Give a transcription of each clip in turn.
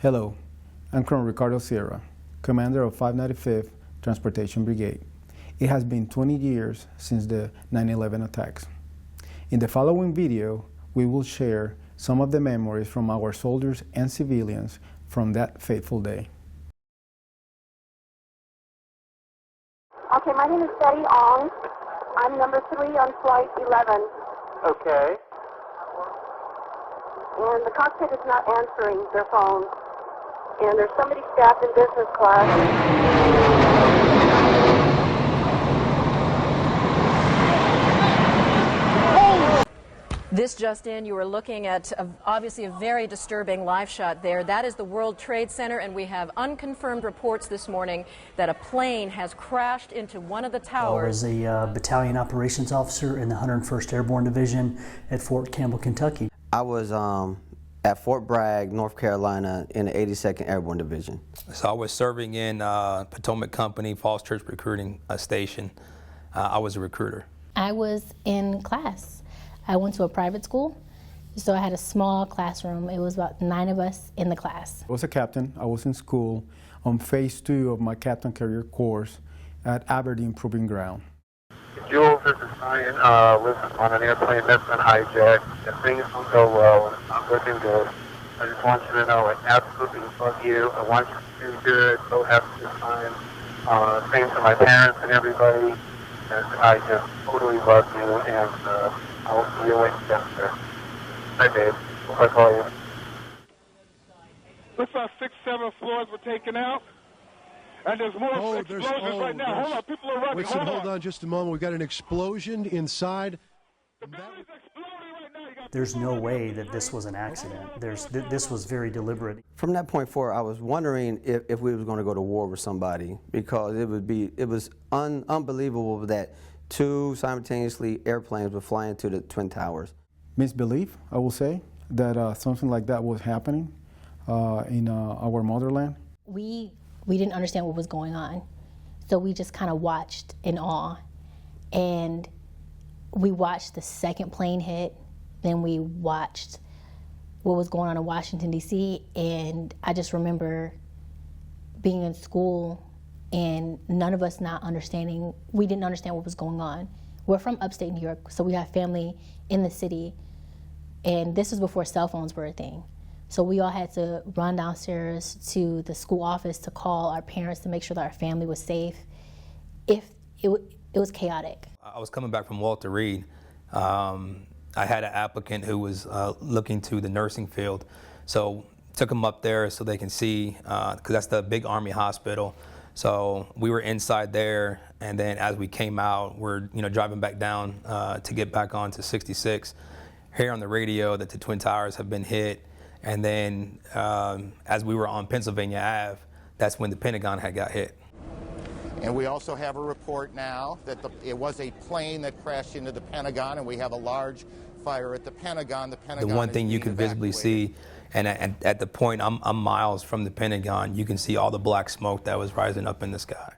Hello, I'm Colonel Ricardo Sierra, Commander of 595th Transportation Brigade. It has been 20 years since the 9/11 attacks. In the following video, we will share some of the memories from our soldiers and civilians from that fateful day. Okay, my name is Betty Ong. I'm number 3 on flight 11. Okay. And the cockpit is not answering their phone. And there's somebody staffed in business class. This just in, you were looking at obviously a very disturbing live shot there. That is the World Trade Center, and we have unconfirmed reports this morning that a plane has crashed into one of the towers. I was a battalion operations officer in the 101st Airborne Division at Fort Campbell, Kentucky. I was at Fort Bragg, North Carolina, in the 82nd Airborne Division. So I was serving in Potomac Company, Falls Church Recruiting Station. I was a recruiter. I was in class. I went to a private school, so I had a small classroom. It was about 9 of us in the class. I was a captain. I was in school on phase 2 of my captain career course at Aberdeen Proving Ground. Jules, this is Ryan. Listen, on an airplane that's been hijacked, if things don't go well and it's not looking good, I just want you to know I absolutely love you. I want you to do good. So have a good time. Same to my parents and everybody. And I just totally love you, and I will see you later, Dexter. Hi, babe. Hope I call you. Looks like 6, 7 floors were taken out. And there's more explosions right now. Hold on, people are running. Wait, hold on just a moment. We've got an explosion inside. The building's exploding right now. There's no way that this was an accident. This was very deliberate. From that point forward, I was wondering if we was going to go to war with somebody, because it was unbelievable that 2 simultaneously airplanes were flying to the Twin Towers. Misbelief, I will say, that something like that was happening in our motherland. We didn't understand what was going on, so we just kind of watched in awe. And we watched the second plane hit, then we watched what was going on in Washington, D.C., and I just remember being in school and none of us not understanding. We didn't understand what was going on. We're from upstate New York, so we have family in the city, and this was before cell phones were a thing. So we all had to run downstairs to the school office to call our parents to make sure that our family was safe. It was chaotic. I was coming back from Walter Reed. I had an applicant who was looking to the nursing field. So took them up there so they can see, because that's the big Army hospital. So we were inside there, and then as we came out, we're driving back down to get back onto 66. Hear on the radio that the Twin Towers have been hit. And then as we were on Pennsylvania Ave, that's when the Pentagon had got hit. And we also have a report now that it was a plane that crashed into the Pentagon, and we have a large fire at the Pentagon. The one thing you can visibly see, and at the point I'm miles from the Pentagon, you can see all the black smoke that was rising up in the sky.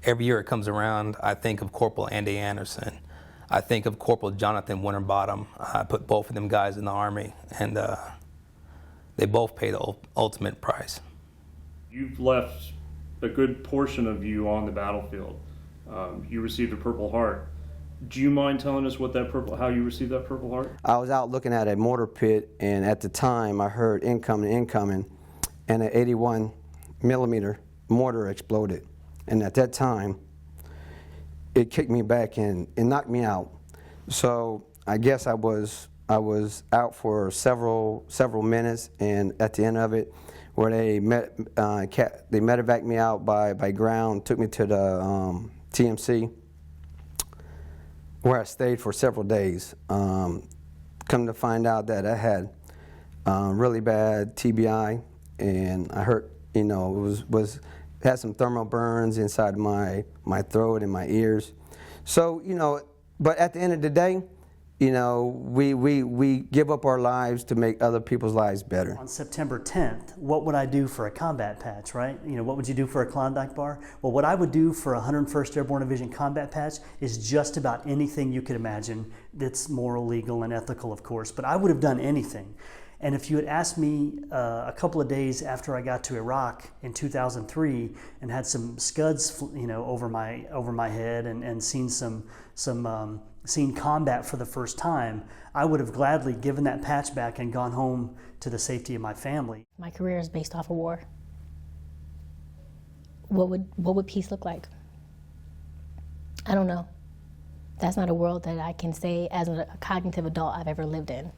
Every year it comes around, I think of Corporal Andy Anderson. I think of Corporal Jonathan Winterbottom. I put both of them guys in the Army, and they both pay the ultimate price. You've left a good portion of you on the battlefield. You received a Purple Heart. Do you mind telling us how you received that Purple Heart? I was out looking at a mortar pit, and at the time I heard incoming, and an 81 millimeter mortar exploded. And at that time, it kicked me back and knocked me out. So I guess I was out for several minutes, and at the end of it, where they medevaced me out by ground, took me to the TMC, where I stayed for several days. Come to find out that I had really bad TBI, and I hurt. Had some thermal burns inside my throat and my ears. So, but at the end of the day, you know, we give up our lives to make other people's lives better. On September 10th, what would I do for a combat patch, right? You know, what would you do for a Klondike bar? Well, what I would do for a 101st Airborne Division combat patch is just about anything you could imagine that's moral, legal, and ethical, of course, but I would have done anything. And if you had asked me a couple of days after I got to Iraq in 2003 and had some scuds, you know, over my head and seen seen combat for the first time, I would have gladly given that patch back and gone home to the safety of my family. My career is based off of war. What would peace look like? I don't know. That's not a world that I can say as a cognitive adult I've ever lived in.